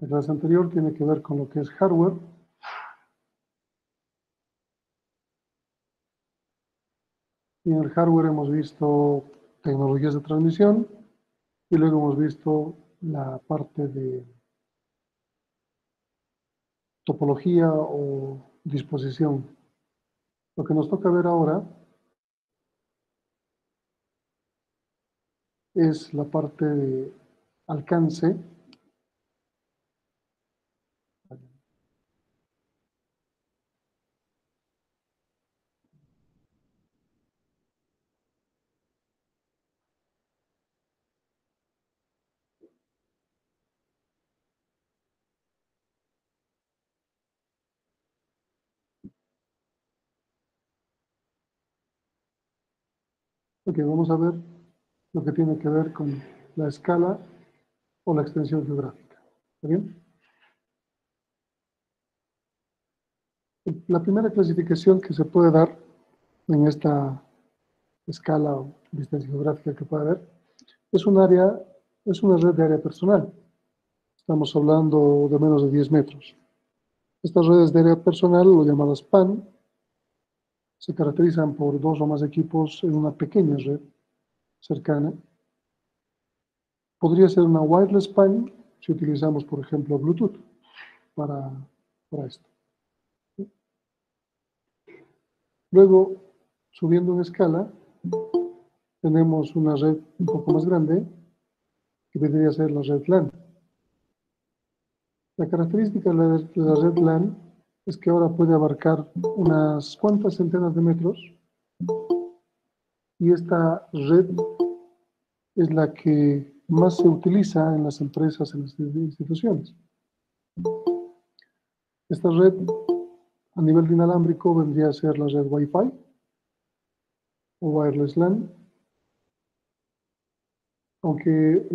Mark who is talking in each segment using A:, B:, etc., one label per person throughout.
A: La clase anterior tiene que ver con lo que es hardware. Y en el hardware hemos visto tecnologías de transmisión y luego hemos visto la parte de topología o disposición. Lo que nos toca ver ahora es la parte de alcance. Ok, vamos a ver lo que tiene que ver con la escala o la extensión geográfica. ¿Está bien? La primera clasificación que se puede dar en esta escala o distancia geográfica que puede haber es un área, es una red de área personal. Estamos hablando de menos de 10 metros. Estas redes de área personal, o llamadas PAN, se caracterizan por 2 o más equipos en una pequeña red cercana. Podría ser una wireless PAN si utilizamos, por ejemplo, Bluetooth para esto. Luego, subiendo en escala, tenemos una red un poco más grande, que vendría a ser la red LAN. La característica de la red LAN es que ahora puede abarcar unas cuantas centenas de metros, y esta red es la que más se utiliza en las empresas, en las instituciones. Esta red, a nivel de inalámbrico, vendría a ser la red Wi-Fi o Wireless LAN, aunque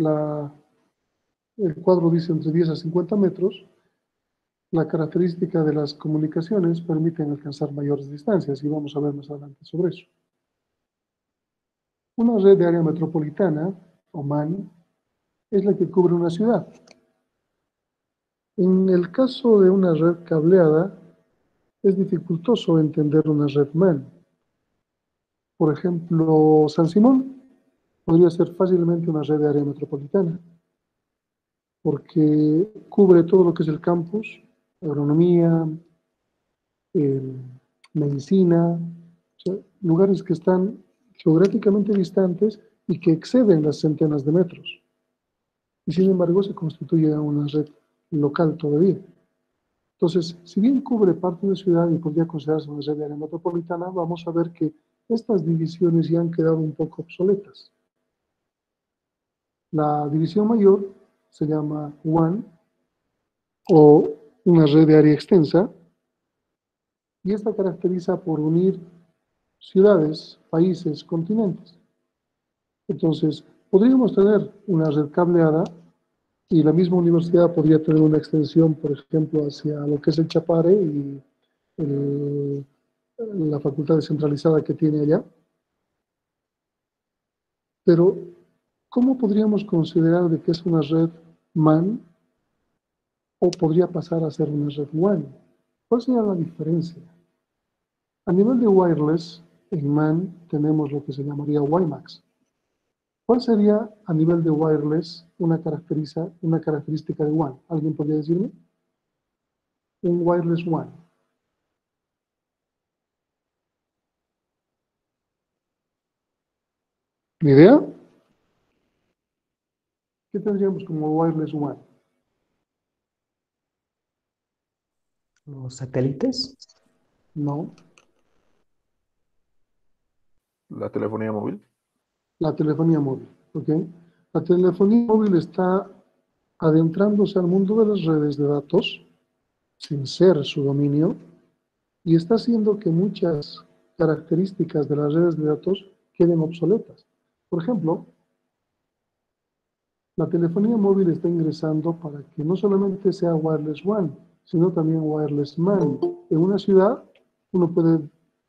A: el cuadro dice entre 10 a 50 metros, la característica de las comunicaciones permiten alcanzar mayores distancias, y vamos a ver más adelante sobre eso. Una red de área metropolitana, o MAN, es la que cubre una ciudad. En el caso de una red cableada, es dificultoso entender una red MAN. Por ejemplo, San Simón podría ser fácilmente una red de área metropolitana, porque cubre todo lo que es el campus, agronomía, medicina, o sea, lugares que están geográficamente distantes y que exceden las centenas de metros. Y sin embargo se constituye una red local todavía. Entonces, si bien cubre parte de la ciudad y podría considerarse una red de área metropolitana, vamos a ver que estas divisiones ya han quedado un poco obsoletas. La división mayor se llama WAN, o una red de área extensa, y esta caracteriza por unir ciudades, países, continentes. Entonces, podríamos tener una red cableada y la misma universidad podría tener una extensión, por ejemplo, hacia lo que es el Chapare y la facultad descentralizada que tiene allá. Pero, ¿cómo podríamos considerar de que es una red MAN o podría pasar a ser una red WAN? ¿Cuál sería la diferencia? A nivel de wireless, en MAN tenemos lo que se llamaría WiMAX. ¿Cuál sería a nivel de wireless una característica de WAN? ¿Alguien podría decirme? Un wireless WAN. ¿Ni idea? ¿Qué tendríamos como wireless WAN?
B: ¿Los satélites?
A: No.
C: La telefonía móvil.
A: La telefonía móvil. ¿Ok? La telefonía móvil está adentrándose al mundo de las redes de datos, sin ser su dominio, y está haciendo que muchas características de las redes de datos queden obsoletas. Por ejemplo, la telefonía móvil está ingresando para que no solamente sea wireless WAN, sino también wireless MAN. En una ciudad, uno puede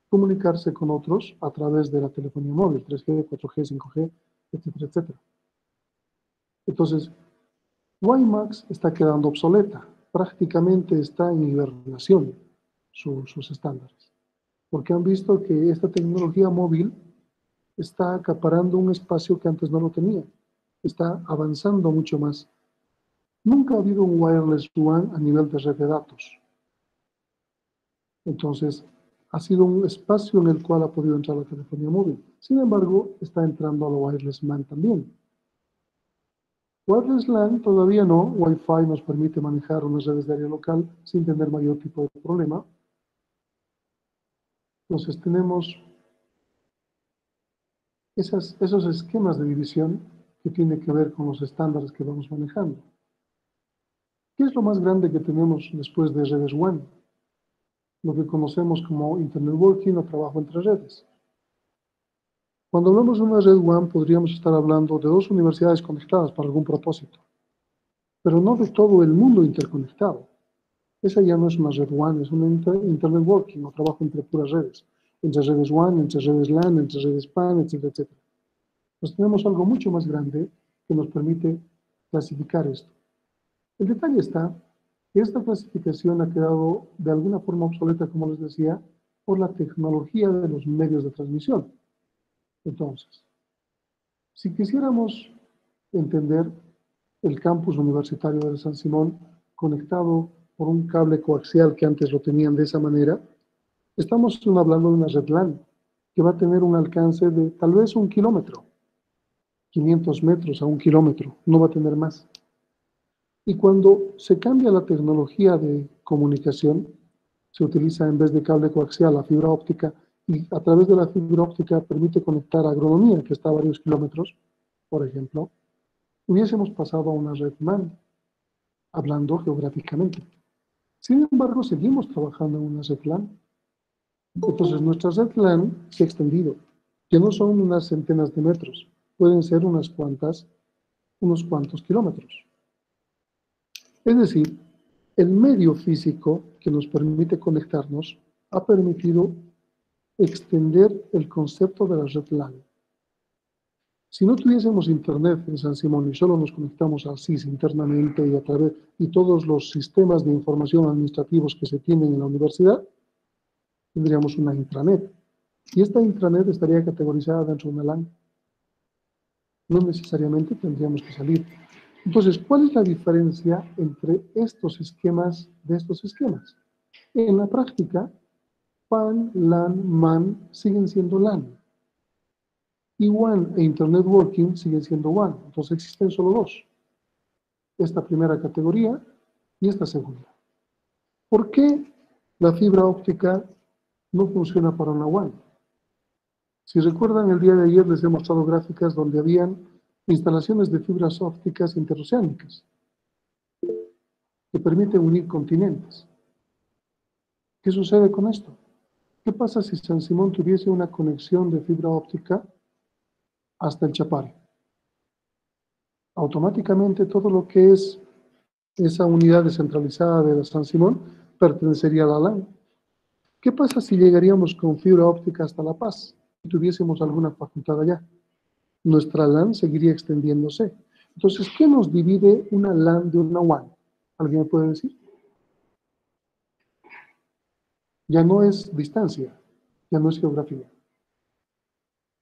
A: comunicarse con otros a través de la telefonía móvil, 3G, 4G, 5G, etcétera, etcétera. Entonces, WiMAX está quedando obsoleta, prácticamente está en hibernación sus estándares, porque han visto que esta tecnología móvil está acaparando un espacio que antes no lo tenía, está avanzando mucho más. Nunca ha habido un wireless WAN a nivel de red de datos. Entonces, ha sido un espacio en el cual ha podido entrar la telefonía móvil. Sin embargo, está entrando a lo wireless LAN también. Wireless LAN todavía no. Wi-Fi nos permite manejar unas redes de área local sin tener mayor tipo de problema. Entonces, tenemos esos esquemas de división que tienen que ver con los estándares que vamos manejando. ¿Qué es lo más grande que tenemos después de redes WAN? Lo que conocemos como Internet Working o trabajo entre redes. Cuando hablamos de una red WAN, podríamos estar hablando de dos universidades conectadas para algún propósito, pero no de todo el mundo interconectado. Esa ya no es una red WAN, es un Internet Working o trabajo entre puras redes, entre redes WAN, entre redes LAN, entre redes PAN, etcétera, etcétera. Pues tenemos algo mucho más grande que nos permite clasificar esto. El detalle está que esta clasificación ha quedado de alguna forma obsoleta, como les decía, por la tecnología de los medios de transmisión. Entonces, si quisiéramos entender el campus universitario de San Simón conectado por un cable coaxial que antes lo tenían de esa manera, estamos hablando de una red LAN que va a tener un alcance de tal vez 1 kilómetro, 500 metros a 1 kilómetro, no va a tener más. Y cuando se cambia la tecnología de comunicación, se utiliza en vez de cable coaxial la fibra óptica y a través de la fibra óptica permite conectar agronomía que está a varios kilómetros, por ejemplo, hubiésemos pasado a una red MAN, hablando geográficamente. Sin embargo, seguimos trabajando en una red LAN. Entonces, nuestra red LAN se ha extendido. Ya no son unas centenas de metros, pueden ser unos cuantos kilómetros. Es decir, el medio físico que nos permite conectarnos ha permitido extender el concepto de la red LAN. Si no tuviésemos internet en San Simón y solo nos conectamos al SIS internamente y todos los sistemas de información administrativos que se tienen en la universidad, tendríamos una intranet. Y esta intranet estaría categorizada dentro de una LAN. No necesariamente tendríamos que salir. Entonces, ¿cuál es la diferencia entre estos esquemas de estos esquemas? En la práctica, PAN, LAN, MAN siguen siendo LAN. Y WAN e Internet Working siguen siendo WAN. Entonces existen solo dos. Esta primera categoría y esta segunda. ¿Por qué la fibra óptica no funciona para una WAN? Si recuerdan, el día de ayer les he mostrado gráficas donde habían instalaciones de fibras ópticas interoceánicas que permiten unir continentes. ¿Qué sucede con esto? ¿Qué pasa si San Simón tuviese una conexión de fibra óptica hasta el Chapare? Automáticamente todo lo que es esa unidad descentralizada de la San Simón pertenecería a la LAN. ¿Qué pasa si llegaríamos con fibra óptica hasta La Paz y tuviésemos alguna facultad allá? Nuestra LAN seguiría extendiéndose. Entonces, ¿qué nos divide una LAN de una WAN? ¿Alguien me puede decir? Ya no es distancia, ya no es geografía.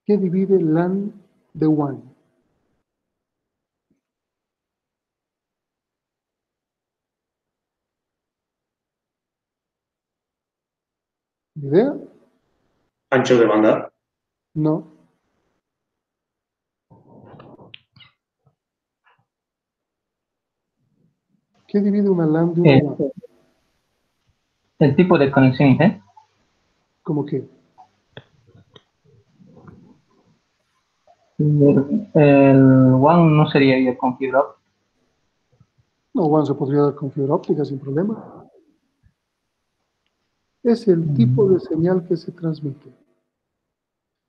A: ¿Qué divide LAN de WAN? ¿Idea?
D: Ancho de banda.
A: No. ¿Qué divide una LAN de una WAN?
E: El tipo de conexión internet.
A: ¿Cómo qué?
E: El WAN no sería ya con fibra óptica.
A: No, WAN se podría dar con fibra óptica sin problema. Es el tipo de señal que se transmite.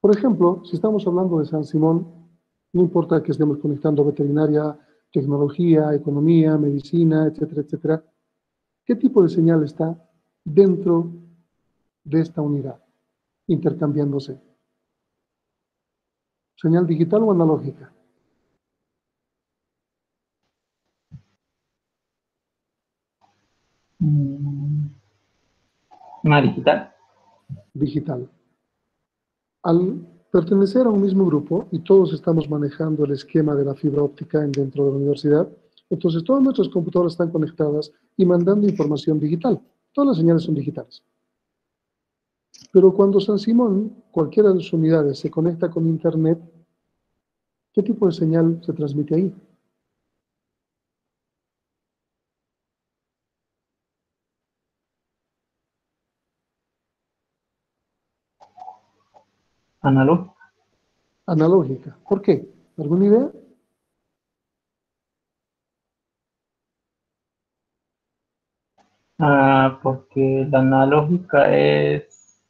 A: Por ejemplo, si estamos hablando de San Simón, no importa que estemos conectando veterinaria, tecnología, economía, medicina, etcétera, etcétera, ¿qué tipo de señal está dentro de esta unidad intercambiándose? ¿Señal digital o analógica?
E: Mm, Una digital.
A: Digital. Al pertenecer a un mismo grupo y todos estamos manejando el esquema de la fibra óptica dentro de la universidad, entonces todas nuestras computadoras están conectadas y mandando información digital. Todas las señales son digitales. Pero cuando San Simón, cualquiera de sus unidades, se conecta con Internet, ¿qué tipo de señal se transmite ahí?
E: Analógica.
A: Analógica. ¿Por qué? ¿Alguna idea?
E: Porque la analógica es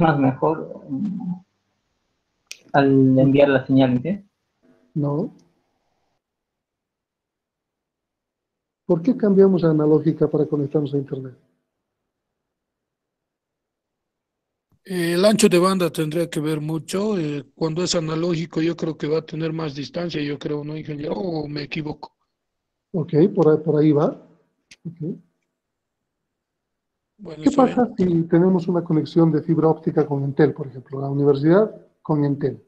E: más mejor al enviar la señal, ¿sí?
A: No. ¿Por qué cambiamos a analógica para conectarnos a Internet?
F: El ancho de banda tendría que ver mucho. Cuando es analógico, yo creo que va a tener más distancia, yo creo, ¿no, ingeniero? ¿O me equivoco?
A: Ok, por ahí va. Ok.
F: Bueno,
A: ¿Qué
F: está bien.
A: pasa si tenemos una conexión de fibra óptica con Entel, por ejemplo, la universidad con Entel?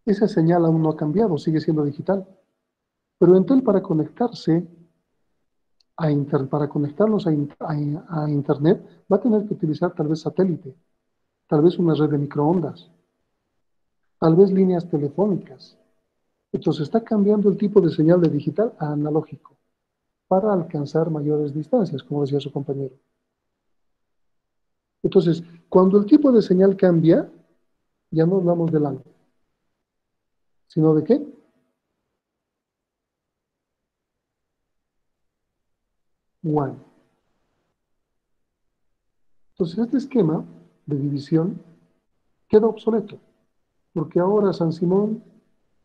A: Esa señal aún no ha cambiado, sigue siendo digital. Pero Entel para conectarnos a Internet va a tener que utilizar tal vez satélite, tal vez una red de microondas, tal vez líneas telefónicas. Entonces está cambiando el tipo de señal de digital a analógico para alcanzar mayores distancias, como decía su compañero. Entonces, cuando el tipo de señal cambia, ya no hablamos de LAN, sino de qué? WAN. Entonces, este esquema de división queda obsoleto, porque ahora San Simón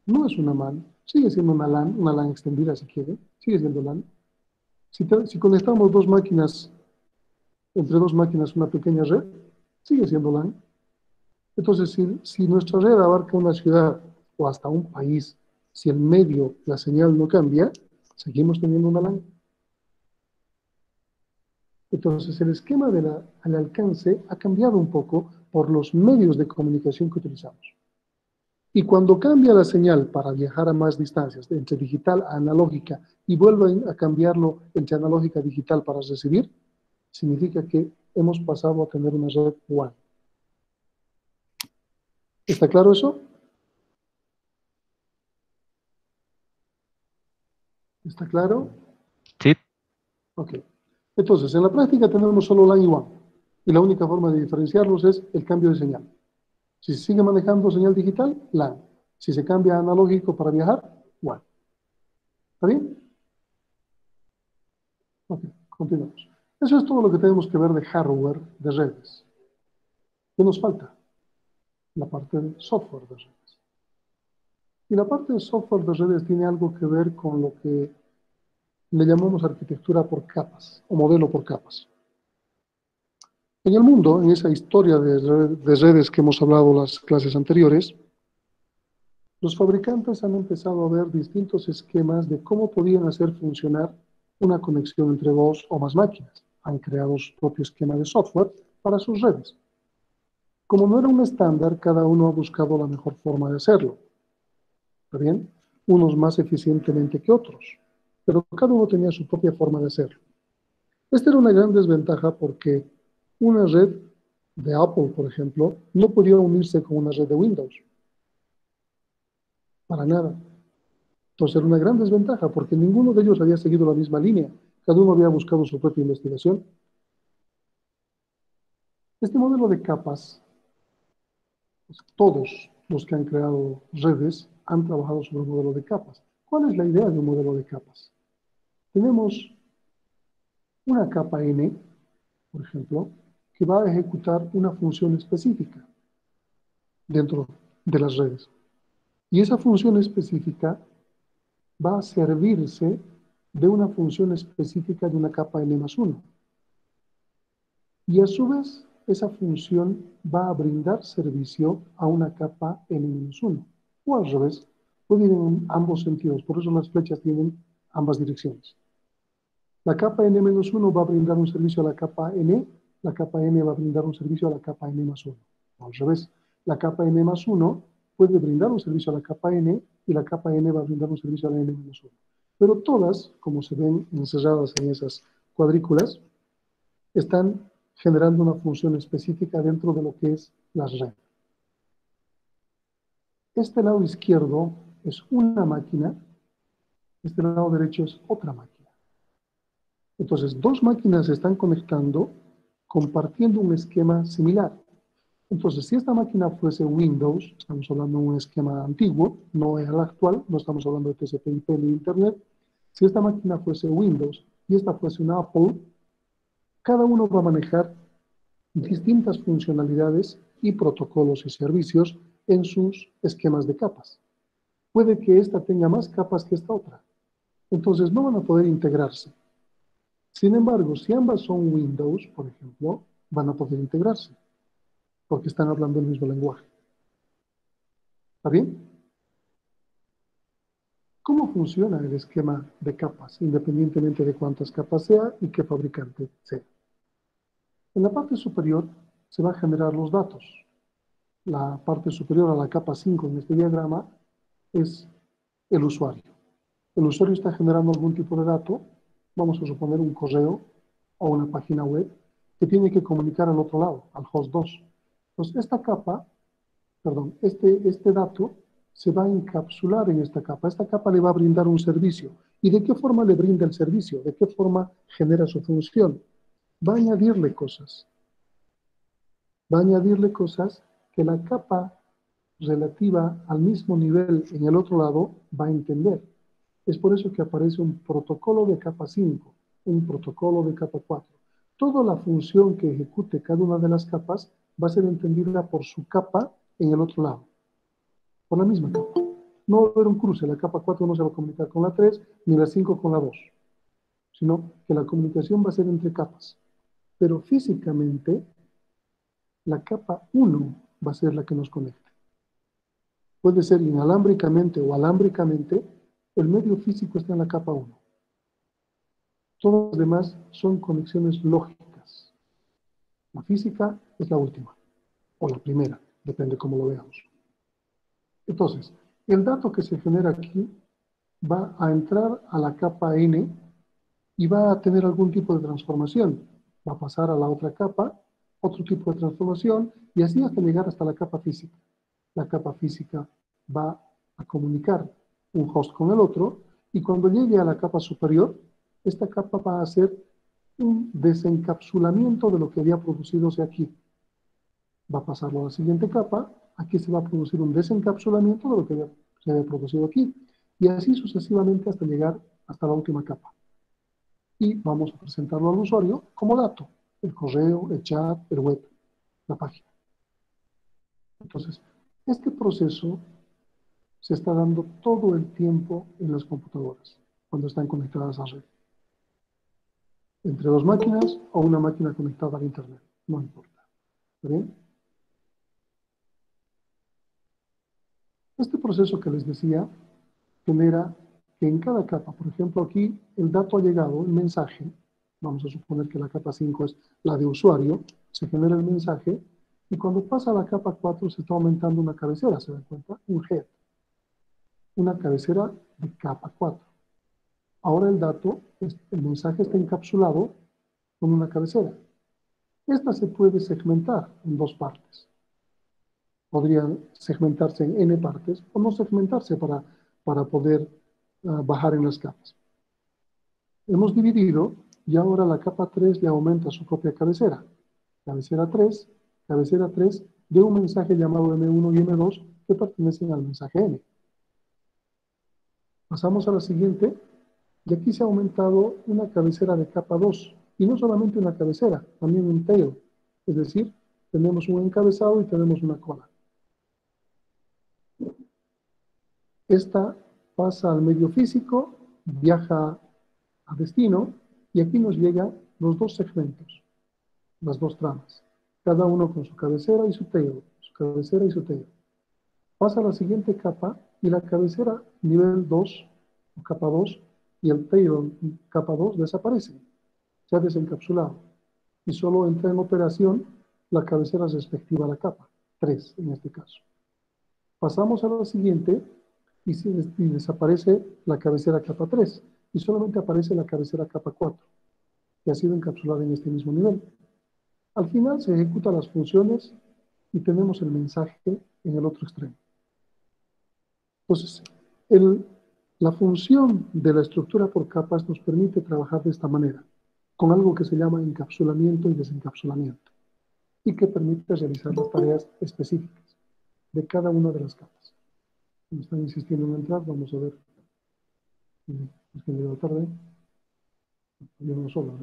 A: no es una MAN, sigue siendo una LAN extendida si quiere, sigue siendo LAN. Si conectamos entre dos máquinas una pequeña red, sigue siendo LAN. Entonces, si nuestra red abarca una ciudad o hasta un país, si el medio, la señal no cambia, seguimos teniendo una LAN. Entonces, el esquema al alcance ha cambiado un poco por los medios de comunicación que utilizamos. Y cuando cambia la señal para viajar a más distancias, entre digital a analógica, y vuelven a cambiarlo entre analógica a digital para recibir, significa que hemos pasado a tener una red WAN. ¿Está claro eso? ¿Está claro?
B: Sí.
A: Ok. Entonces, en la práctica tenemos solo LAN y WAN. Y la única forma de diferenciarlos es el cambio de señal. Si se sigue manejando señal digital, LAN. Si se cambia a analógico para viajar, WAN. ¿Está bien? Ok, continuamos. Eso es todo lo que tenemos que ver de hardware de redes. ¿Qué nos falta? La parte de software de redes. Y la parte de software de redes tiene algo que ver con lo que le llamamos arquitectura por capas o modelo por capas. En el mundo, en esa historia de redes que hemos hablado en las clases anteriores, los fabricantes han empezado a ver distintos esquemas de cómo podían hacer funcionar una conexión entre dos o más máquinas. Han creado su propio esquema de software para sus redes. Como no era un estándar, cada uno ha buscado la mejor forma de hacerlo. ¿Está bien? Unos más eficientemente que otros, pero cada uno tenía su propia forma de hacerlo. Esta era una gran desventaja porque una red de Apple, por ejemplo, no podía unirse con una red de Windows. Para nada. Entonces era una gran desventaja porque ninguno de ellos había seguido la misma línea. Cada uno había buscado su propia investigación. Este modelo de capas, pues, todos los que han creado redes han trabajado sobre un modelo de capas. ¿Cuál es la idea de un modelo de capas? Tenemos una capa N, por ejemplo, que va a ejecutar una función específica dentro de las redes. Y esa función específica va a servirse de una función específica de una capa N más 1. Y a su vez, esa función va a brindar servicio a una capa N menos 1. O al revés, puede ir en ambos sentidos. Por eso las flechas tienen ambas direcciones. La capa N-1 va a brindar un servicio a la capa N, la capa N va a brindar un servicio a la capa N+1. Al revés, la capa N+1 puede brindar un servicio a la capa N y la capa N va a brindar un servicio a la N-1. Pero todas, como se ven encerradas en esas cuadrículas, están generando una función específica dentro de lo que es la red. Este lado izquierdo es una máquina, este lado derecho es otra máquina. Entonces, dos máquinas se están conectando compartiendo un esquema similar. Entonces, si esta máquina fuese Windows, estamos hablando de un esquema antiguo, no es el actual, no estamos hablando de TCP/IP ni Internet. Si esta máquina fuese Windows y esta fuese una Apple, cada uno va a manejar distintas funcionalidades y protocolos y servicios en sus esquemas de capas. Puede que esta tenga más capas que esta otra. Entonces, no van a poder integrarse. Sin embargo, si ambas son Windows, por ejemplo, van a poder integrarse, porque están hablando el mismo lenguaje. ¿Está bien? ¿Cómo funciona el esquema de capas, independientemente de cuántas capas sea y qué fabricante sea? En la parte superior se van a generar los datos. La parte superior a la capa 5 en este diagrama es el usuario. El usuario está generando algún tipo de dato, vamos a suponer un correo o una página web, que tiene que comunicar al otro lado, al host 2. Entonces, esta capa, perdón, este dato se va a encapsular en esta capa. Esta capa le va a brindar un servicio. ¿Y de qué forma le brinda el servicio? ¿De qué forma genera su función? Va a añadirle cosas. Va a añadirle cosas que la capa relativa al mismo nivel en el otro lado va a entender. Es por eso que aparece un protocolo de capa 5, un protocolo de capa 4. Toda la función que ejecute cada una de las capas va a ser entendida por su capa en el otro lado, por la misma capa. No va a haber un cruce, la capa 4 no se va a comunicar con la 3, ni la 5 con la 2, sino que la comunicación va a ser entre capas. Pero físicamente, la capa 1 va a ser la que nos conecta. Puede ser inalámbricamente o alámbricamente, el medio físico está en la capa 1. Todas las demás son conexiones lógicas. La física es la última, o la primera, depende cómo lo veamos. Entonces, el dato que se genera aquí va a entrar a la capa N y va a tener algún tipo de transformación. Va a pasar a la otra capa, otro tipo de transformación, y así hasta llegar hasta la capa física. La capa física va a comunicar un host con el otro, y cuando llegue a la capa superior, esta capa va a hacer un desencapsulamiento de lo que había producido aquí. Va a pasarlo a la siguiente capa, aquí se va a producir un desencapsulamiento de lo que se había producido aquí, y así sucesivamente hasta llegar hasta la última capa. Y vamos a presentarlo al usuario como dato, el correo, el chat, el web, la página. Entonces, este proceso se está dando todo el tiempo en las computadoras, cuando están conectadas a red. Entre dos máquinas o una máquina conectada al Internet, no importa. ¿Está bien? Este proceso que les decía genera que en cada capa, por ejemplo aquí el dato ha llegado, el mensaje, vamos a suponer que la capa 5 es la de usuario, se genera el mensaje, y cuando pasa a la capa 4 se está aumentando una cabecera, ¿se dan cuenta? Un head. Una cabecera de capa 4. Ahora el dato, el mensaje está encapsulado con una cabecera. Esta se puede segmentar en dos partes. Podrían segmentarse en n partes o no segmentarse para poder bajar en las capas. Hemos dividido y ahora la capa 3 le aumenta su propia cabecera. Cabecera 3 de un mensaje llamado M1 y M2 que pertenecen al mensaje N. Pasamos a la siguiente y aquí se ha aumentado una cabecera de capa 2 y no solamente una cabecera, también un tail, es decir, tenemos un encabezado y tenemos una cola. Esta pasa al medio físico, viaja a destino y aquí nos llegan los dos segmentos, las dos tramas, cada uno con su cabecera y su tail, su cabecera y su tail. Pasa a la siguiente capa y la cabecera nivel 2 o capa 2 y el tail capa 2 desaparecen, se ha desencapsulado, y solo entra en operación la cabecera respectiva a la capa, 3 en este caso. Pasamos a la siguiente y desaparece la cabecera capa 3 y solamente aparece la cabecera capa 4, que ha sido encapsulada en este mismo nivel. Al final se ejecutan las funciones y tenemos el mensaje en el otro extremo. Entonces, la función de la estructura por capas nos permite trabajar de esta manera, con algo que se llama encapsulamiento y desencapsulamiento, y que permite realizar las tareas específicas de cada una de las capas. Me están insistiendo en entrar, vamos a ver. Es que me llegó tarde. Yo no solo.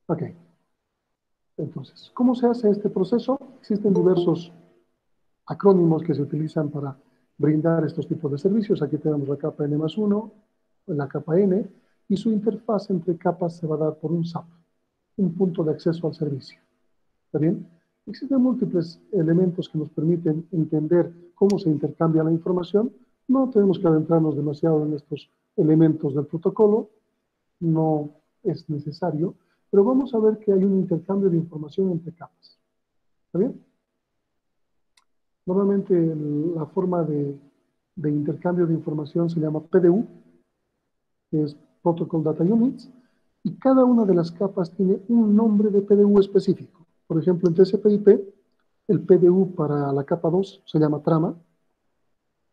A: Ok. Entonces, ¿cómo se hace este proceso? Existen diversos acrónimos que se utilizan para brindar estos tipos de servicios. Aquí tenemos la capa N+1, la capa N, y su interfaz entre capas se va a dar por un SAP, un punto de acceso al servicio. ¿Está bien? Existen múltiples elementos que nos permiten entender cómo se intercambia la información. No tenemos que adentrarnos demasiado en estos elementos del protocolo, no es necesario, pero vamos a ver que hay un intercambio de información entre capas. ¿Está bien? Normalmente la forma de intercambio de información se llama PDU, que es Protocol Data Units, y cada una de las capas tiene un nombre de PDU específico. Por ejemplo, en TCP/IP, el PDU para la capa 2 se llama trama,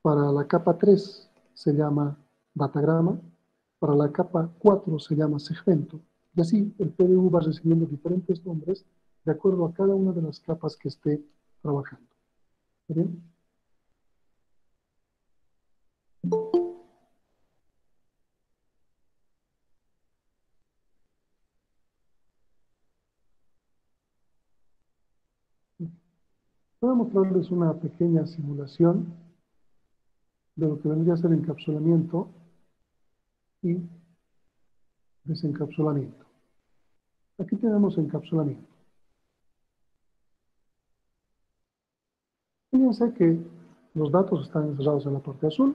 A: para la capa 3 se llama datagrama, para la capa 4 se llama segmento, y así el PDU va recibiendo diferentes nombres de acuerdo a cada una de las capas que esté trabajando. ¿Está bien? Voy a mostrarles una pequeña simulación de lo que vendría a ser encapsulamiento y desencapsulamiento. Aquí tenemos encapsulamiento. Fíjense que los datos están encerrados en la parte azul.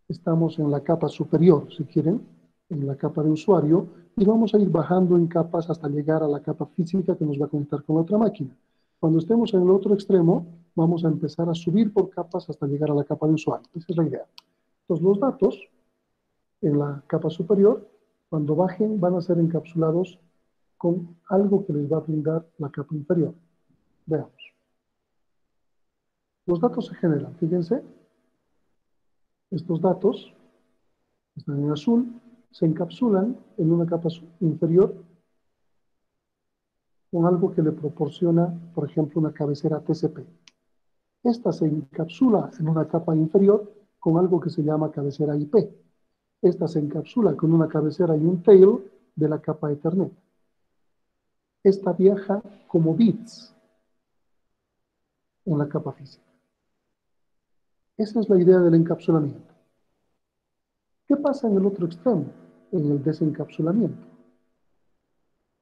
A: Estamos en la capa superior, si quieren, en la capa de usuario, y vamos a ir bajando en capas hasta llegar a la capa física que nos va a conectar con la otra máquina. Cuando estemos en el otro extremo, vamos a empezar a subir por capas hasta llegar a la capa de usuario. Esa es la idea. Entonces, los datos en la capa superior, cuando bajen, van a ser encapsulados con algo que les va a brindar la capa inferior. Veamos. Los datos se generan, fíjense. Estos datos están en azul, se encapsulan en una capa inferior con algo que le proporciona, por ejemplo, una cabecera TCP. Esta se encapsula en una capa inferior con algo que se llama cabecera IP. Esta se encapsula con una cabecera y un tail de la capa Ethernet. Esta viaja como bits en la capa física. Esa es la idea del encapsulamiento. ¿Qué pasa en el otro extremo? En el desencapsulamiento.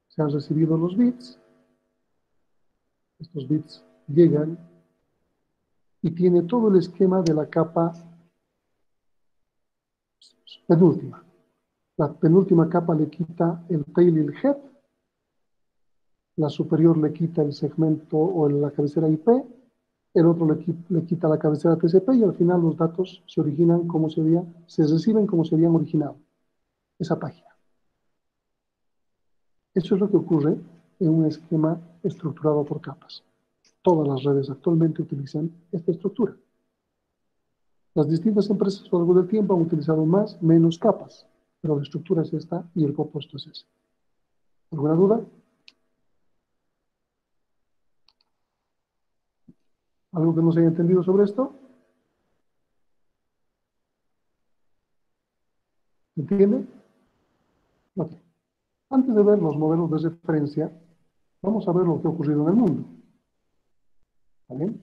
A: Se han recibido los bits. Estos bits llegan y tiene todo el esquema de la capa penúltima. La penúltima capa le quita el tail y el head. La superior le quita el segmento o la cabecera IP. El otro le quita la cabecera TCP y al final los datos se originan como se reciben como se habían originado. Esa página. Eso es lo que ocurre en un esquema estructurado por capas. Todas las redes actualmente utilizan esta estructura. Las distintas empresas a lo largo del tiempo han utilizado más, menos capas, pero la estructura es esta y el propuesto es ese. ¿Alguna duda? ¿Algo que no se haya entendido sobre esto? ¿Se entiende? Ok. Antes de ver los modelos de referencia, vamos a ver lo que ha ocurrido en el mundo. ¿Vale?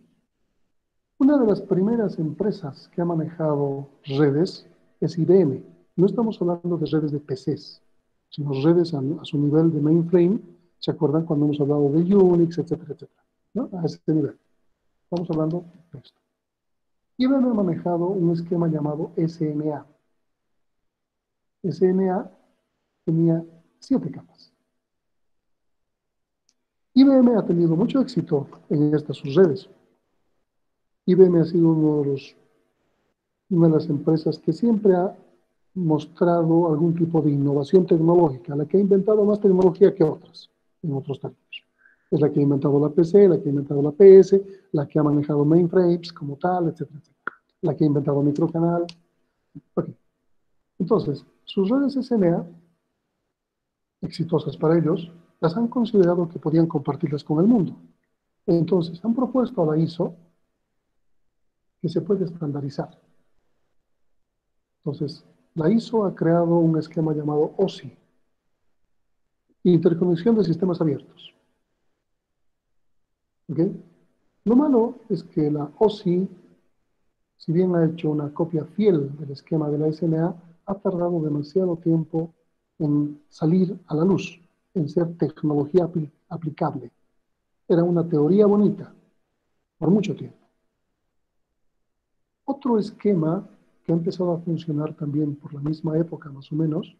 A: Una de las primeras empresas que ha manejado redes es IBM. No estamos hablando de redes de PCs, sino redes a su nivel de mainframe. ¿Se acuerdan cuando hemos hablado de Unix, etcétera, etcétera? ¿No? A ese nivel. Estamos hablando de esto. IBM ha manejado un esquema llamado SNA. SNA tenía 7 capas. IBM ha tenido mucho éxito en estas sus redes. IBM ha sido una de las empresas que siempre ha mostrado algún tipo de innovación tecnológica, la que ha inventado más tecnología que otras, en otros términos. Es la que ha inventado la PC, la que ha inventado la PS, la que ha manejado mainframes como tal, etcétera, etcétera. La que ha inventado microcanal. Okay. Entonces, sus redes SNA, exitosas para ellos, las han considerado que podían compartirlas con el mundo. Entonces, han propuesto a la ISO que se puede estandarizar. Entonces, la ISO ha creado un esquema llamado OSI, Interconexión de Sistemas Abiertos. ¿Okay? Lo malo es que la OSI, si bien ha hecho una copia fiel del esquema de la SNA, ha tardado demasiado tiempo en salir a la luz, en ser tecnología aplicable. Era una teoría bonita, por mucho tiempo. Otro esquema que ha empezado a funcionar también por la misma época, más o menos,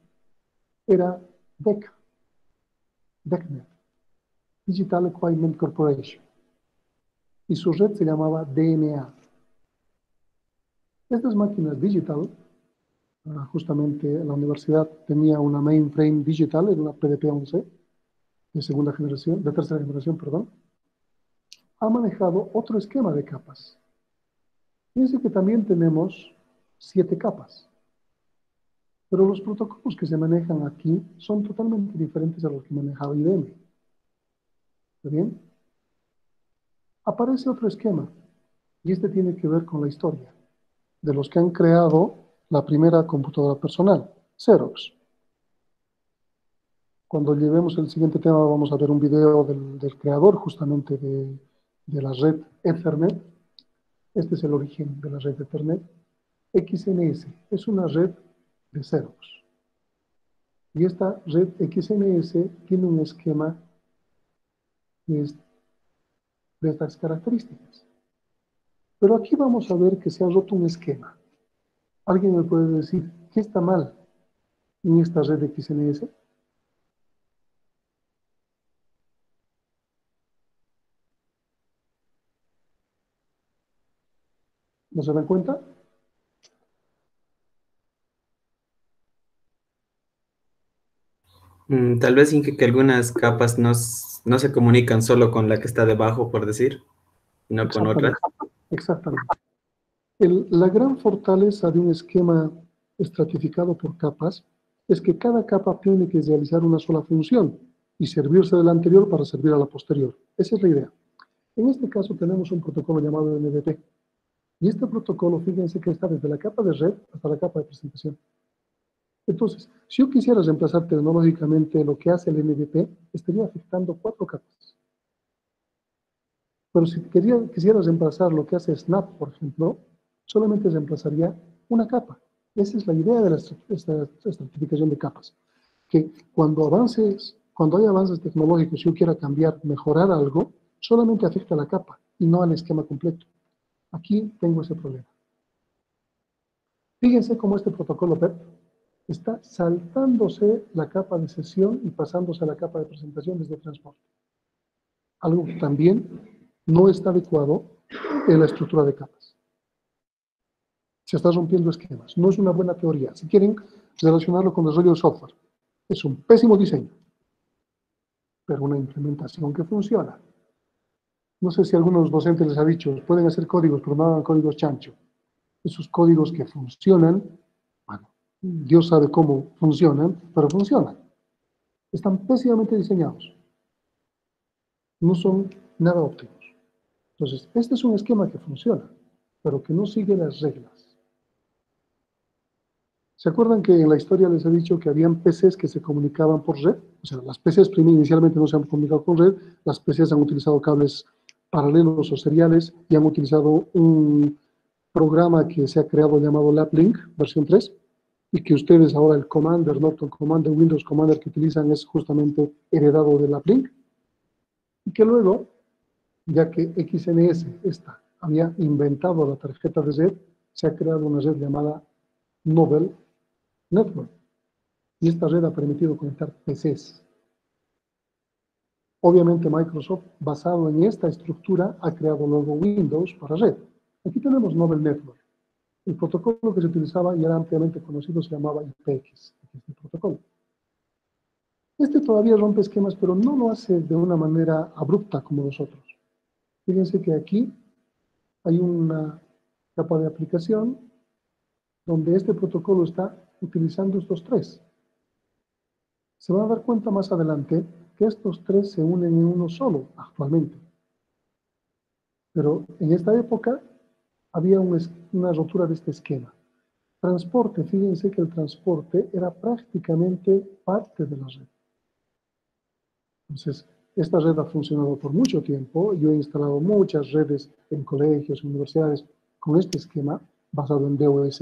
A: era DECnet, Digital Equipment Corporation, y su red se llamaba DNA. Estas máquinas digital, justamente la universidad tenía una mainframe digital, era una PDP-11, de tercera generación, perdón, ha manejado otro esquema de capas. Fíjense que también tenemos 7 capas, pero los protocolos que se manejan aquí son totalmente diferentes a los que manejaba IBM. ¿Está bien? Aparece otro esquema, y este tiene que ver con la historia de los que han creado la primera computadora personal, Xerox. Cuando llevemos el siguiente tema vamos a ver un video del creador justamente de la red Ethernet. Este es el origen de la red Ethernet. XNS es una red de Xerox. Y esta red XNS tiene un esquema de estas características. Pero aquí vamos a ver que se ha roto un esquema. ¿Alguien me puede decir qué está mal en esta red XNS? ¿No se dan cuenta?
G: Tal vez sin que algunas capas no se comunican solo con la que está debajo, por decir, no con otras.
A: Exactamente. La gran fortaleza de un esquema estratificado por capas es que cada capa tiene que realizar una sola función y servirse de la anterior para servir a la posterior. Esa es la idea. En este caso tenemos un protocolo llamado NDP. Y este protocolo, fíjense que está desde la capa de red hasta la capa de presentación. Entonces, si yo quisiera reemplazar tecnológicamente lo que hace el NDP, estaría afectando 4 capas. Pero si quisiera reemplazar lo que hace Snap, por ejemplo, solamente reemplazaría una capa. Esa es la idea de la estratificación de capas. Que cuando hay avances tecnológicos, si yo quiera cambiar, mejorar algo, solamente afecta a la capa y no al esquema completo. Aquí tengo ese problema. Fíjense cómo este protocolo PEP está saltándose la capa de sesión y pasándose a la capa de presentación desde transporte. Algo que también no está adecuado en la estructura de capas. Se está rompiendo esquemas. No es una buena teoría. Si quieren relacionarlo con desarrollo de software, es un pésimo diseño, pero una implementación que funciona. No sé si a algunos docentes les ha dicho, pueden hacer códigos, pero no hagan códigos chancho. Esos códigos que funcionan, bueno, Dios sabe cómo funcionan, pero funcionan. Están pésimamente diseñados. No son nada óptimos. Entonces, este es un esquema que funciona, pero que no sigue las reglas. ¿Se acuerdan que en la historia les he dicho que habían PCs que se comunicaban por red? O sea, las PCs inicialmente no se han comunicado con red, las PCs han utilizado cables paralelos o seriales y han utilizado un programa que se ha creado llamado LabLink, versión 3, y que ustedes ahora el Commander, Norton Commander, Windows Commander que utilizan es justamente heredado de LabLink, y que luego, ya que XNS, esta había inventado la tarjeta de red, se ha creado una red llamada Novel Network. Y esta red ha permitido conectar PCs. Obviamente Microsoft, basado en esta estructura, ha creado luego Windows para red. Aquí tenemos Novel Network. El protocolo que se utilizaba y era ampliamente conocido se llamaba IPX, este protocolo. Este todavía rompe esquemas, pero no lo hace de una manera abrupta como los otros. Fíjense que aquí hay una capa de aplicación donde este protocolo está utilizando estos tres. Se van a dar cuenta más adelante que estos tres se unen en uno solo actualmente. Pero en esta época había una rotura de este esquema. Transporte, fíjense que el transporte era prácticamente parte de la red. Entonces, esta red ha funcionado por mucho tiempo. Yo he instalado muchas redes en colegios, universidades, con este esquema basado en DOS.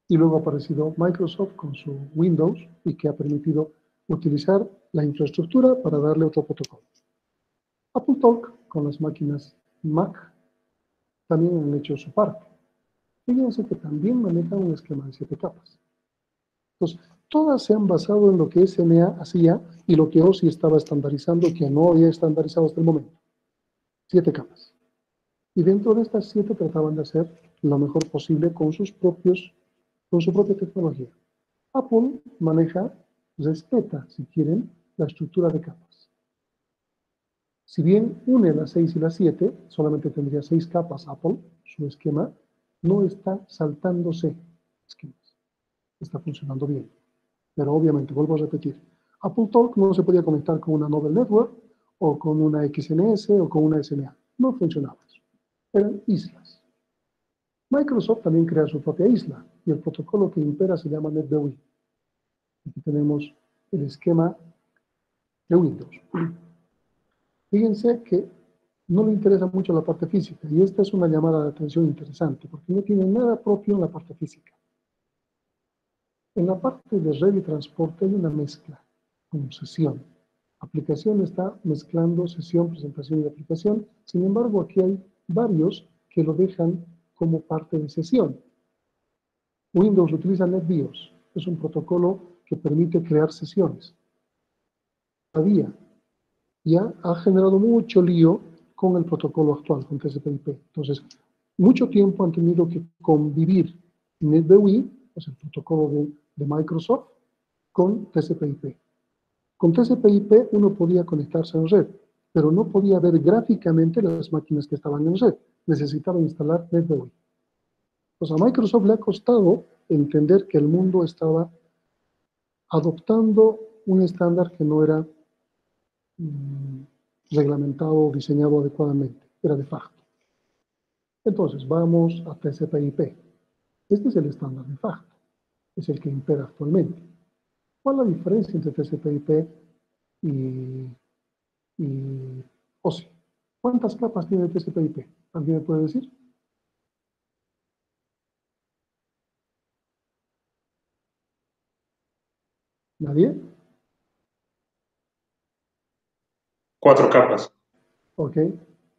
A: Y luego ha aparecido Microsoft con su Windows y que ha permitido utilizar la infraestructura para darle otro protocolo. AppleTalk con las máquinas Mac también han hecho su parte. Fíjense que también manejan un esquema de 7 capas. Entonces, todas se han basado en lo que SMA hacía y lo que OSI estaba estandarizando, que no había estandarizado hasta el momento. 7 capas. Y dentro de estas 7 trataban de hacer lo mejor posible con su propia tecnología. Apple respeta, si quieren, la estructura de capas. Si bien une las 6 y las 7, solamente tendría 6 capas Apple, su esquema, no está saltándose esquemas. Está funcionando bien. Pero obviamente, vuelvo a repetir, AppleTalk no se podía conectar con una Novel Network o con una XNS o con una SMA. No funcionaba eso. Eran islas. Microsoft también crea su propia isla y el protocolo que impera se llama NetBEUI. Aquí tenemos el esquema de Windows. Fíjense que no le interesa mucho la parte física y esta es una llamada de atención interesante porque no tiene nada propio en la parte física. En la parte de red y transporte hay una mezcla con sesión. Aplicación está mezclando sesión, presentación y aplicación. Sin embargo, aquí hay varios que lo dejan como parte de sesión. Windows utiliza NetBIOS. Es un protocolo que permite crear sesiones. Todavía ya ha generado mucho lío con el protocolo actual, con TCP/IP. Entonces, mucho tiempo han tenido que convivir NetBEUI, es el protocolo de Microsoft, con TCP/IP. Con TCP/IP uno podía conectarse en red, pero no podía ver gráficamente las máquinas que estaban en red. Necesitaba instalar NetBEUI. Pues a Microsoft le ha costado entender que el mundo estaba adoptando un estándar que no era reglamentado o diseñado adecuadamente, era de facto. Entonces, vamos a TCP/IP. Este es el estándar de facto, es el que impera actualmente. ¿Cuál es la diferencia entre TCP/IP y OSI? ¿Cuántas capas tiene TCP/IP? ¿Alguien me puede decir? ¿Nadie?
D: 4 capas.
A: Ok.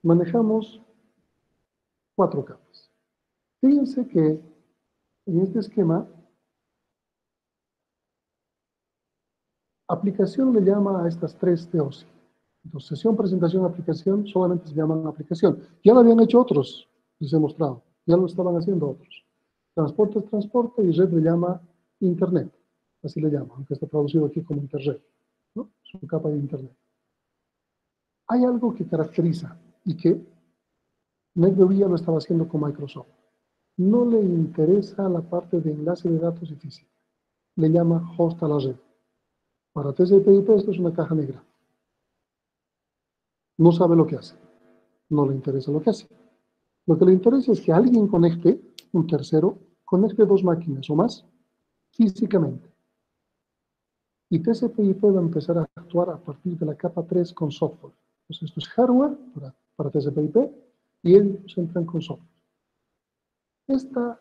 A: Manejamos 4 capas. Fíjense que en este esquema, aplicación le llama a estas 3 de OSI. Entonces, sesión, presentación, aplicación, solamente se llaman aplicación. Ya lo habían hecho otros, les he mostrado. Ya lo estaban haciendo otros. Transporte es transporte y red le llama Internet. Así le llama, aunque está traducido aquí como Internet, ¿no? Es una capa de Internet. Hay algo que caracteriza y que NetBEUI ya lo estaba haciendo con Microsoft. No le interesa la parte de enlace de datos y física. Le llama host a la red. Para TCP/IP esto es una caja negra. No sabe lo que hace. No le interesa lo que hace. Lo que le interesa es que alguien conecte, un tercero, conecte 2 máquinas o más físicamente. Y TCP/IP va a empezar a actuar a partir de la capa 3 con software. Entonces, esto es hardware para TCP/IP y ellos entran con software. Esta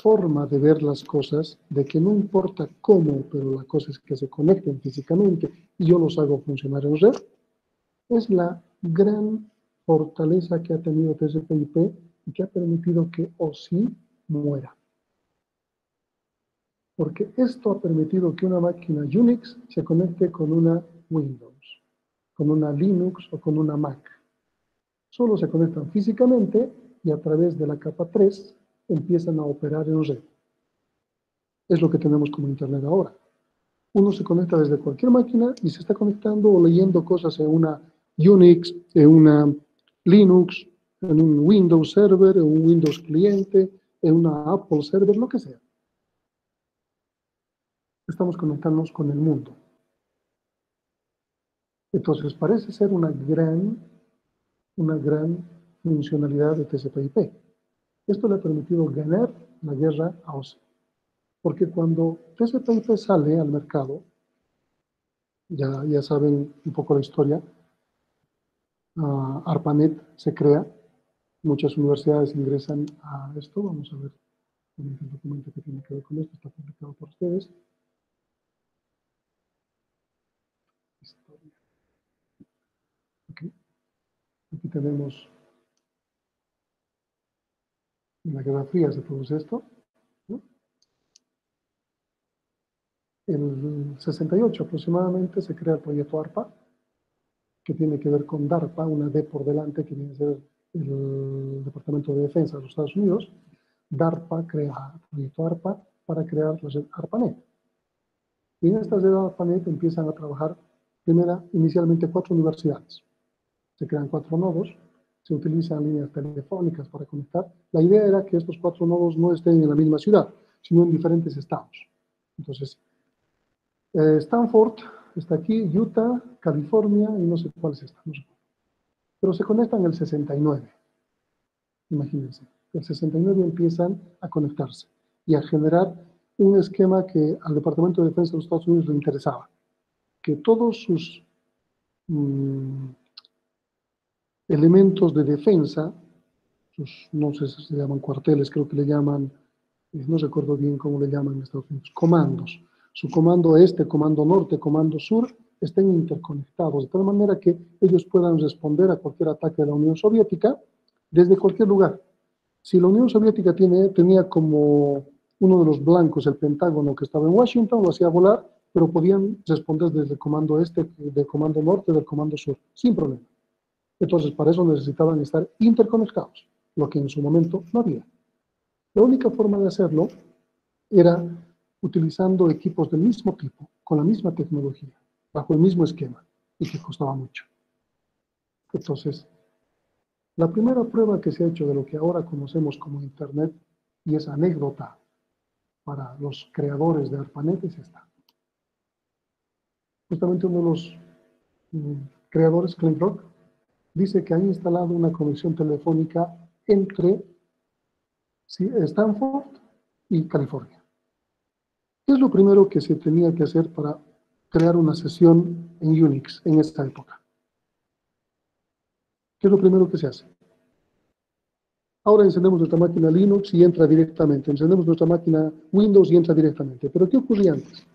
A: forma de ver las cosas, de que no importa cómo, pero la cosa es que se conecten físicamente y yo los hago funcionar en red, es la gran fortaleza que ha tenido TCP/IP y que ha permitido que OSI muera. Porque esto ha permitido que una máquina Unix se conecte con una Windows, con una Linux o con una Mac. Solo se conectan físicamente y a través de la capa 3 empiezan a operar en red. Es lo que tenemos como Internet ahora. Uno se conecta desde cualquier máquina y se está conectando o leyendo cosas en una Unix, en una Linux, en un Windows Server, en un Windows cliente, en una Apple Server, lo que sea. Estamos conectándonos con el mundo. Entonces, parece ser una gran funcionalidad de TCP/IP. Esto le ha permitido ganar la guerra a OSI. Porque cuando TCP/IP sale al mercado, ya saben un poco la historia, ARPANET se crea, muchas universidades ingresan a esto, vamos a ver el documento que tiene que ver con esto, está publicado por ustedes. Okay. Aquí tenemos, en la Guerra Fría se produce esto, ¿no? En el 68 aproximadamente se crea el proyecto ARPA, que tiene que ver con DARPA, una D por delante, que viene a ser el Departamento de Defensa de los Estados Unidos. DARPA crea el proyecto ARPA para crear la red ARPANET. Y en esta red ARPANET empiezan a trabajar, inicialmente 4 universidades. Se crean 4 nodos, se utilizan líneas telefónicas para conectar. La idea era que estos 4 nodos no estén en la misma ciudad, sino en diferentes estados. Entonces, Stanford está aquí, Utah, California y no sé cuáles están, no recuerdo. Pero se conectan en el 69. Imagínense. El 69 empiezan a conectarse y a generar un esquema que al Departamento de Defensa de los Estados Unidos le interesaba. Que todos sus elementos de defensa, no sé si se llaman cuarteles, creo que le llaman, no recuerdo bien cómo le llaman en Estados Unidos, comandos. Su comando este, comando norte, comando sur, estén interconectados, de tal manera que ellos puedan responder a cualquier ataque de la Unión Soviética desde cualquier lugar. Si la Unión Soviética tenía como uno de los blancos el Pentágono que estaba en Washington, lo hacía volar, pero podían responder desde el comando este, del comando norte, del comando sur, sin problema. Entonces, para eso necesitaban estar interconectados, lo que en su momento no había. La única forma de hacerlo era utilizando equipos del mismo tipo, con la misma tecnología, bajo el mismo esquema, y que costaba mucho. Entonces, la primera prueba que se ha hecho de lo que ahora conocemos como Internet, y es anécdota para los creadores de ARPANET, es esta. Justamente uno de los creadores, Clint Rock, dice que han instalado una conexión telefónica entre Stanford y California. ¿Qué es lo primero que se tenía que hacer para crear una sesión en Unix en esta época? ¿Qué es lo primero que se hace? Ahora encendemos nuestra máquina Linux y entra directamente. Encendemos nuestra máquina Windows y entra directamente. ¿Pero qué ocurría antes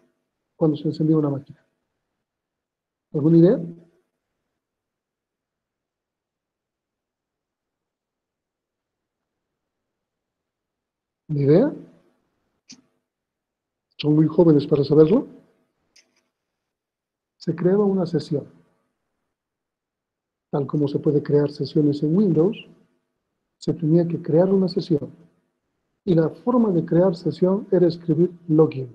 A: cuando se encendía una máquina? ¿Alguna idea? ¿Una idea? Son muy jóvenes para saberlo. Se creaba una sesión. Tal como se puede crear sesiones en Windows, se tenía que crear una sesión. Y la forma de crear sesión era escribir login.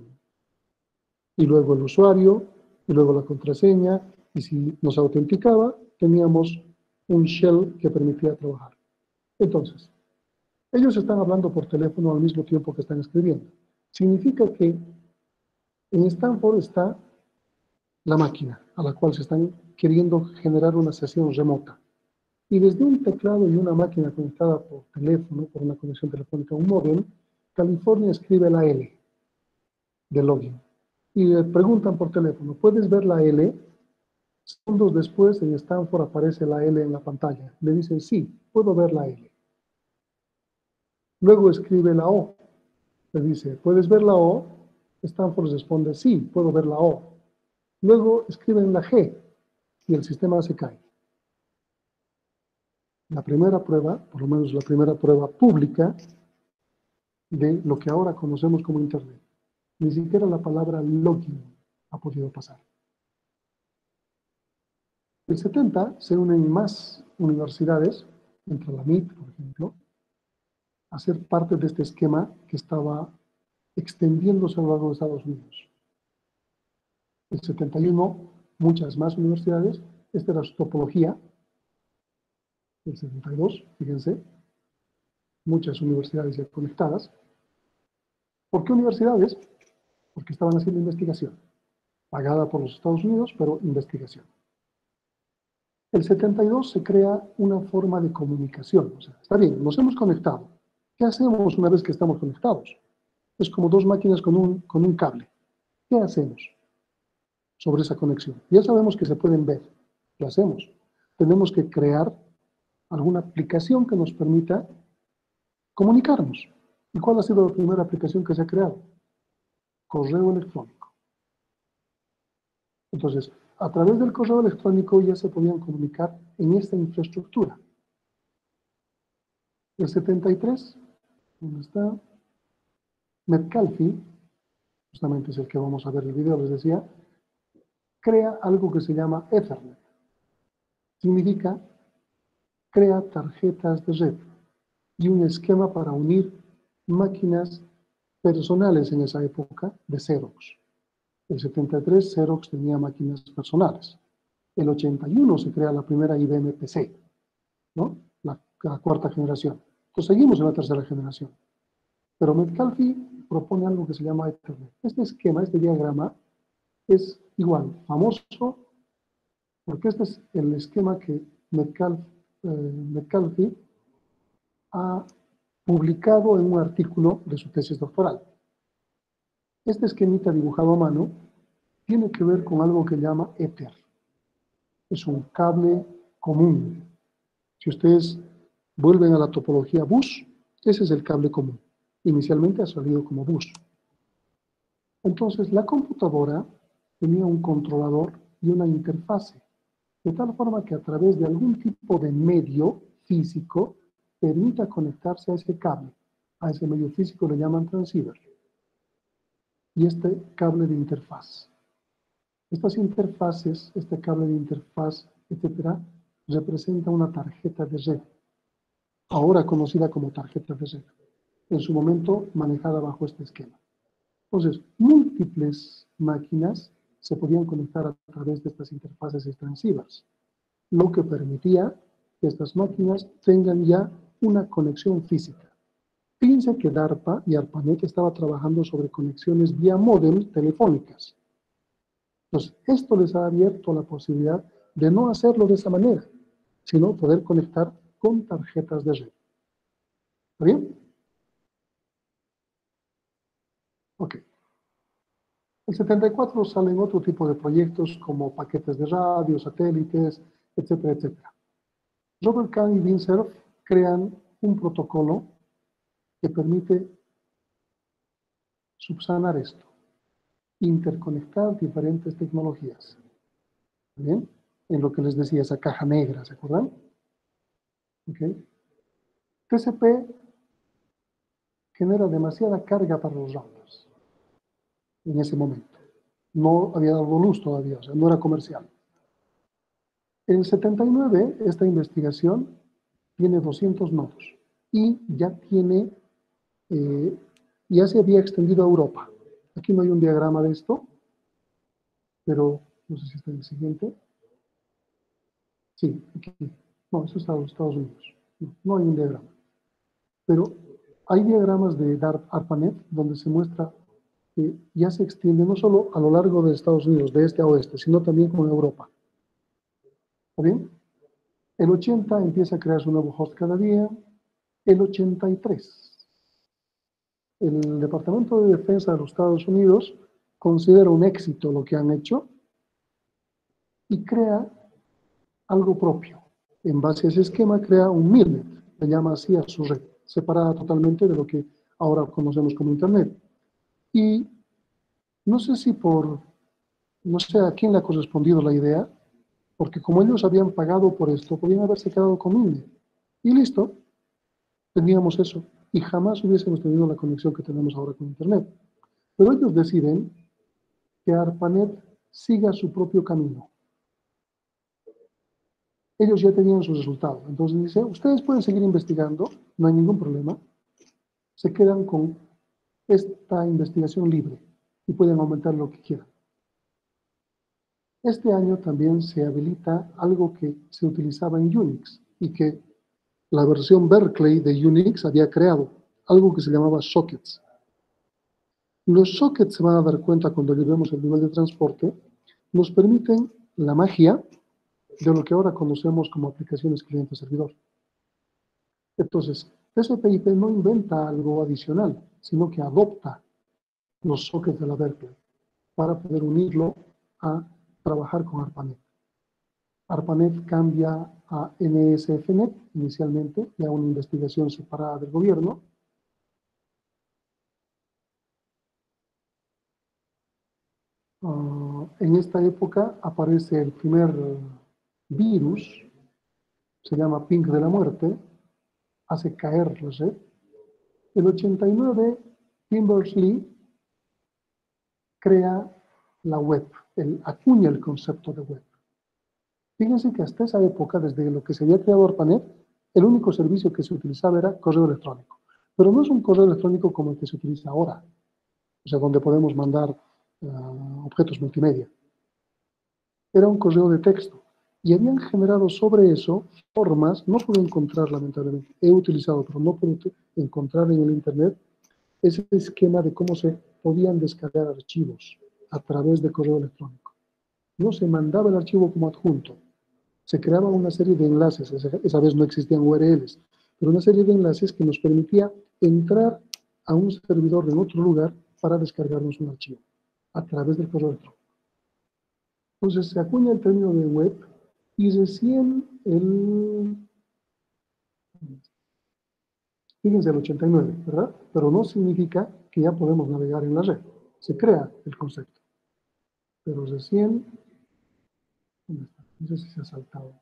A: Y luego el usuario, y luego la contraseña, y si nos autenticaba, teníamos un shell que permitía trabajar. Entonces, ellos están hablando por teléfono al mismo tiempo que están escribiendo. Significa que en Stanford está la máquina a la cual se están queriendo generar una sesión remota. Y desde un teclado y una máquina conectada por teléfono, por una conexión telefónica, un módem, California escribe la L de login. Y le preguntan por teléfono, ¿puedes ver la L? Segundos después, en Stanford aparece la L en la pantalla. Le dicen, sí, puedo ver la L. Luego escribe la O. Le dice, ¿puedes ver la O? Stanford responde, sí, puedo ver la O. Luego escriben la G y el sistema se cae. la primera prueba, por lo menos la primera prueba pública, de lo que ahora conocemos como Internet. Ni siquiera la palabra login ha podido pasar. En el 70 se unen más universidades, entre la MIT, por ejemplo, a ser parte de este esquema que estaba extendiéndose a lo largo de Estados Unidos. En el 71, muchas más universidades, esta era su topología. El 72, fíjense, muchas universidades ya conectadas. ¿Por qué universidades? Porque estaban haciendo investigación, pagada por los Estados Unidos, pero investigación. El 72 se crea una forma de comunicación. O sea, está bien, nos hemos conectado. ¿Qué hacemos una vez que estamos conectados? Es como dos máquinas con un cable. ¿Qué hacemos sobre esa conexión? Ya sabemos que se pueden ver. ¿Qué hacemos? Tenemos que crear alguna aplicación que nos permita comunicarnos. ¿Y cuál ha sido la primera aplicación que se ha creado? Correo electrónico. Entonces, a través del correo electrónico ya se podían comunicar en esta infraestructura. El 73, ¿dónde está? Metcalfe, justamente es el que vamos a ver el video, les decía, crea algo que se llama Ethernet. Significa, crea tarjetas de red y un esquema para unir máquinas personales en esa época de Xerox. El 73, Xerox tenía máquinas personales. El 81 se crea la primera IBM PC, ¿no? La cuarta generación. Entonces seguimos en la tercera generación. Pero Metcalfe propone algo que se llama Ethernet. Este esquema, este diagrama, es igual, famoso, porque este es el esquema que Metcalfe ha publicado en un artículo de su tesis doctoral. Este esquemita dibujado a mano tiene que ver con algo que llama Ether. Es un cable común. Si ustedes vuelven a la topología bus, ese es el cable común. Inicialmente ha salido como bus. Entonces, la computadora tenía un controlador y una interfase, de tal forma que a través de algún tipo de medio físico permita conectarse a ese cable. A ese medio físico le llaman transceiver. Y este cable de interfaz. Estas interfaces, este cable de interfaz, etcétera, representa una tarjeta de red, ahora conocida como tarjeta de red, en su momento manejada bajo este esquema. Entonces, múltiples máquinas se podían conectar a través de estas interfaces extensivas, lo que permitía que estas máquinas tengan ya una conexión física. Fíjense que DARPA y ARPANET estaba trabajando sobre conexiones vía módem telefónicas. Entonces, esto les ha abierto la posibilidad de no hacerlo de esa manera, sino poder conectar con tarjetas de red. ¿Está bien? Ok. En 74 salen otro tipo de proyectos como paquetes de radio, satélites, etcétera, etcétera. Robert Kahn y Vint Cerf crean un protocolo que permite subsanar esto, interconectar diferentes tecnologías. ¿Bien? En lo que les decía, esa caja negra, ¿se acuerdan? ¿Ok? TCP genera demasiada carga para los routers en ese momento. No había dado luz todavía, o sea, no era comercial. En el 79, esta investigación tiene 200 nodos y ya tiene, ya se había extendido a Europa. Aquí no hay un diagrama de esto, pero no sé si está en el siguiente. Sí, aquí. No, eso está en los Estados Unidos. No hay un diagrama. Pero hay diagramas de ARPANET donde se muestra que ya se extiende no solo a lo largo de Estados Unidos, de este a oeste, sino también con Europa. ¿Está bien? El 80 empieza a crearse un nuevo host cada día. El 83, el Departamento de Defensa de los Estados Unidos considera un éxito lo que han hecho y crea algo propio. En base a ese esquema crea un MIRNET, le llama así a su red, separada totalmente de lo que ahora conocemos como Internet. Y no sé si no sé a quién le ha correspondido la idea, porque como ellos habían pagado por esto, podían haberse quedado con MIRNET. Y listo, teníamos eso. Y jamás hubiésemos tenido la conexión que tenemos ahora con Internet. Pero ellos deciden que ARPANET siga su propio camino. Ellos ya tenían sus resultados. Entonces dice, ustedes pueden seguir investigando, no hay ningún problema. Se quedan con esta investigación libre y pueden aumentar lo que quieran. Este año también se habilita algo que se utilizaba en Unix y que la versión Berkeley de Unix había creado, algo que se llamaba sockets. Los sockets, se van a dar cuenta cuando llevemos el nivel de transporte, nos permiten la magia de lo que ahora conocemos como aplicaciones cliente-servidor. Entonces, TCP/IP no inventa algo adicional, sino que adopta los sockets de la Berkeley para poder unirlo a trabajar con ARPANET. ARPANET cambia a NSFNet inicialmente, ya una investigación separada del gobierno. En esta época aparece el primer virus, se llama Ping de la muerte, hace caer la red. El 89, Tim Berners-Lee crea la web, acuña el concepto de web. Fíjense que hasta esa época, desde lo que se había creado ARPANET, el único servicio que se utilizaba era correo electrónico. Pero no es un correo electrónico como el que se utiliza ahora, o sea, donde podemos mandar objetos multimedia. Era un correo de texto. Y habían generado sobre eso formas, no puedo encontrar lamentablemente, he utilizado, pero no puedo encontrar en el Internet, ese esquema de cómo se podían descargar archivos a través de correo electrónico. No se mandaba el archivo como adjunto, se creaba una serie de enlaces, esa vez no existían URLs, pero una serie de enlaces que nos permitía entrar a un servidor en otro lugar para descargarnos un archivo a través del correo electrónico. Entonces se acuña el término de web y recién fíjense, el 89, ¿verdad? Pero no significa que ya podemos navegar en la red. Se crea el concepto. Pero recién, ¿dónde está? No sé si se ha saltado.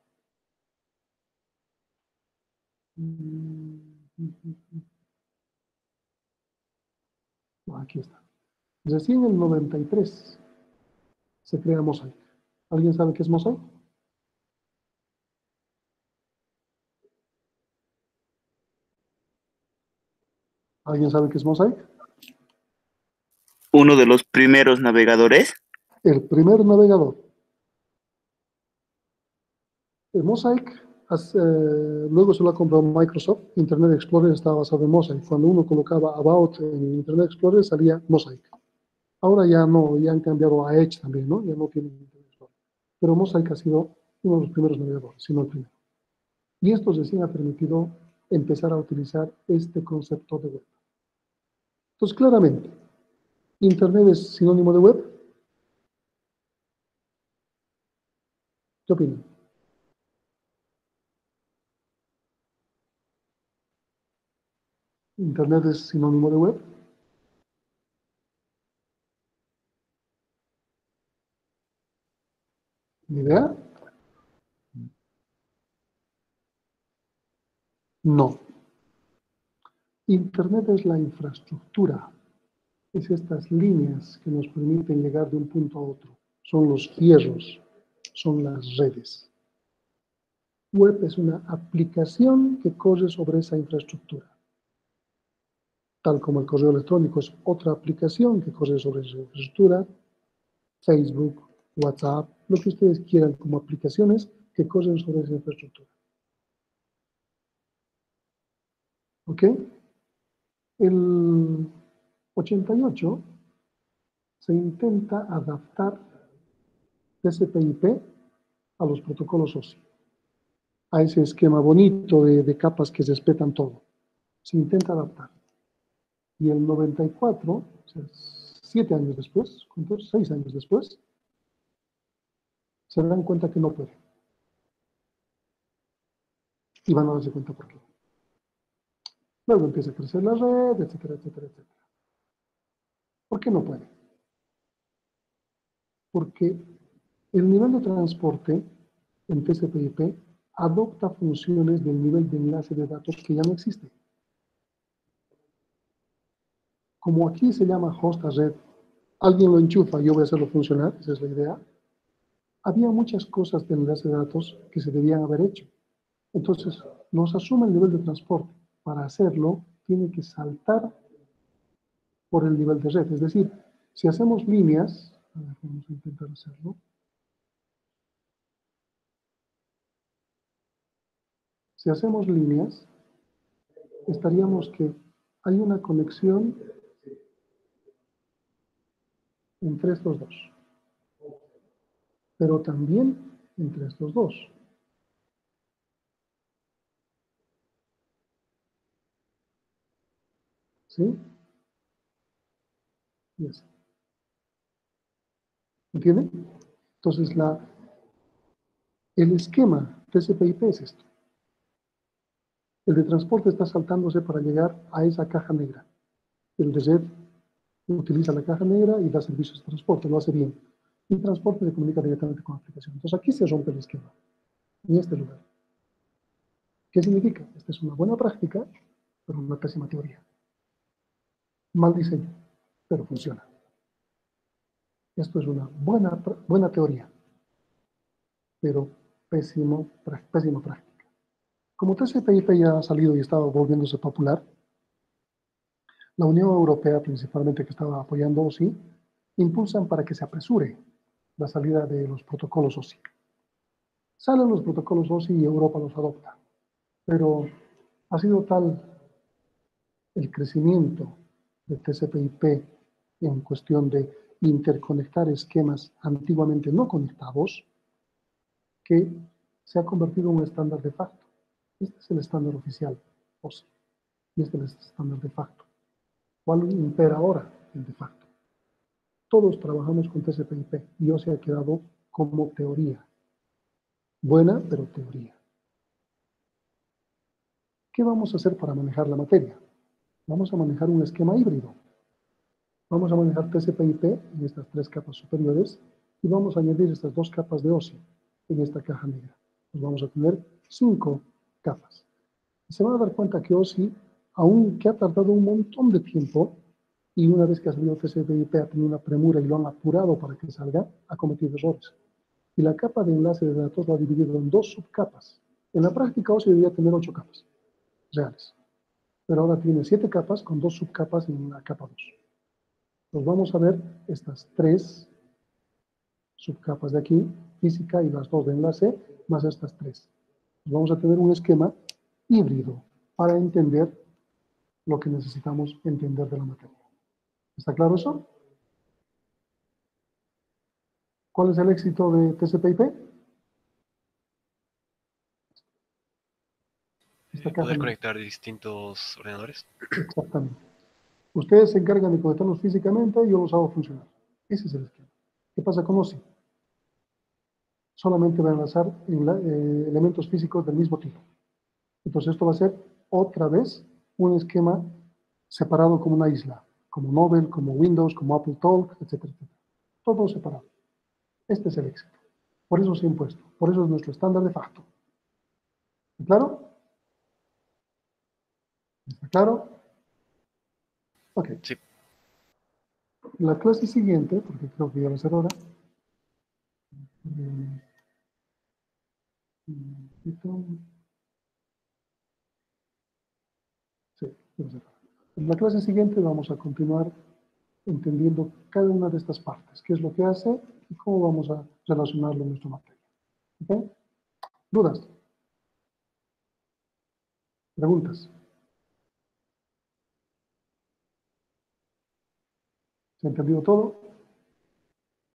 A: No, aquí está. Recién en el 93 se crea Mosaic. ¿Alguien sabe qué es Mosaic? ¿Alguien sabe qué es Mosaic?
H: Uno de los primeros navegadores.
A: El primer navegador. El Mosaic, luego se lo ha comprado Microsoft. Internet Explorer estaba basado en Mosaic. Cuando uno colocaba About en Internet Explorer salía Mosaic. Ahora ya no, ya han cambiado a Edge también, ¿no? Ya no tienen Internet Explorer. Pero Mosaic ha sido uno de los primeros navegadores, si no el primero. Y esto recién ha permitido empezar a utilizar este concepto de web. Entonces, claramente, ¿Internet es sinónimo de web? ¿Qué opinan? ¿Internet es sinónimo de web? ¿Ni idea? No. Internet es la infraestructura. Es estas líneas que nos permiten llegar de un punto a otro. Son los fierros, son las redes. Web es una aplicación que corre sobre esa infraestructura. Tal como el correo electrónico es otra aplicación que corre sobre esa infraestructura, Facebook, WhatsApp, lo que ustedes quieran como aplicaciones que corren sobre esa infraestructura. ¿Ok? El 88 se intenta adaptar TCP/IP a los protocolos OSI, a ese esquema bonito de capas que respetan todo. Se intenta adaptar. Y el 94, o sea, 7 años después, ¿cuántos? 6 años después, se dan cuenta que no puede. Y van a darse cuenta por qué. Luego empieza a crecer la red, etcétera, etcétera, etcétera. ¿Por qué no puede? Porque el nivel de transporte en TCP/IP adopta funciones del nivel de enlace de datos que ya no existe. Como aquí se llama host a red, alguien lo enchufa, yo voy a hacerlo funcionar, esa es la idea. Había muchas cosas de enlace de datos que se debían haber hecho. Entonces, nos asume el nivel de transporte. Para hacerlo, tiene que saltar por el nivel de red. Es decir, si hacemos líneas, a ver, vamos a intentar hacerlo. Si hacemos líneas, estaríamos que hay una conexión entre estos dos, pero también entre estos dos. ¿Sí? Y así. ¿Entienden? Entonces, el esquema TCP/IP es esto. El de transporte está saltándose para llegar a esa caja negra. El de red utiliza la caja negra y da servicios de transporte, lo hace bien. Y transporte se comunica directamente con la aplicación. Entonces, aquí se rompe el esquema, en este lugar. ¿Qué significa? Esta es una buena práctica, pero una pésima teoría. Mal diseño, pero funciona. Esto es una buena teoría, pero pésima práctica. Como TCP/IP ya ha salido y estaba volviéndose popular, la Unión Europea, principalmente que estaba apoyando OSI, impulsan para que se apresure la salida de los protocolos OSI. Salen los protocolos OSI y Europa los adopta, pero ha sido tal el crecimiento de TCP/IP en cuestión de interconectar esquemas antiguamente no conectados, que se ha convertido en un estándar de facto. Este es el estándar oficial, OSI, y este es el estándar de facto. ¿Cuál impera ahora? El de facto. Todos trabajamos con TCP/IP y OSI ha quedado como teoría. Buena, pero teoría. ¿Qué vamos a hacer para manejar la materia? Vamos a manejar un esquema híbrido. Vamos a manejar TCP/IP en estas 3 capas superiores y vamos a añadir estas 2 capas de OSI en esta caja negra. Pues vamos a tener 5 capas. Y se van a dar cuenta que OSI, aunque ha tardado un montón de tiempo, y una vez que ha salido TCP/IP ha tenido una premura y lo han apurado para que salga, ha cometido errores. Y la capa de enlace de datos lo ha dividido en 2 subcapas. En la práctica OSI debería tener 8 capas reales, pero ahora tiene 7 capas con 2 subcapas en la capa 2. Pues vamos a ver estas 3 subcapas de aquí, física, y las 2 de enlace, más estas 3. Pues vamos a tener un esquema híbrido para entender lo que necesitamos entender de la materia. ¿Está claro eso? ¿Cuál es el éxito de TCP/IP? Esta caja
I: Poder
A: negra.
I: conectar distintos ordenadores.
A: Exactamente. Ustedes se encargan de conectarlos físicamente y yo los hago funcionar. Ese es el esquema. ¿Qué pasa con OSI? Solamente va a enlazar elementos físicos del mismo tipo. Entonces esto va a ser otra vez un esquema separado como una isla, como Nobel, como Windows, como Apple Talk, etcétera, etcétera. Todo separado. Este es el éxito. Por eso se ha impuesto. Por eso es nuestro estándar de facto. ¿Está claro? ¿Está claro? Ok.
I: Sí.
A: La clase siguiente, porque creo que ya va a ser hora. Sí, ya va a ser hora. En la clase siguiente vamos a continuar entendiendo cada una de estas partes, qué es lo que hace y cómo vamos a relacionarlo en nuestra materia. ¿Ok? ¿Dudas? ¿Preguntas? ¿Se ha entendido todo?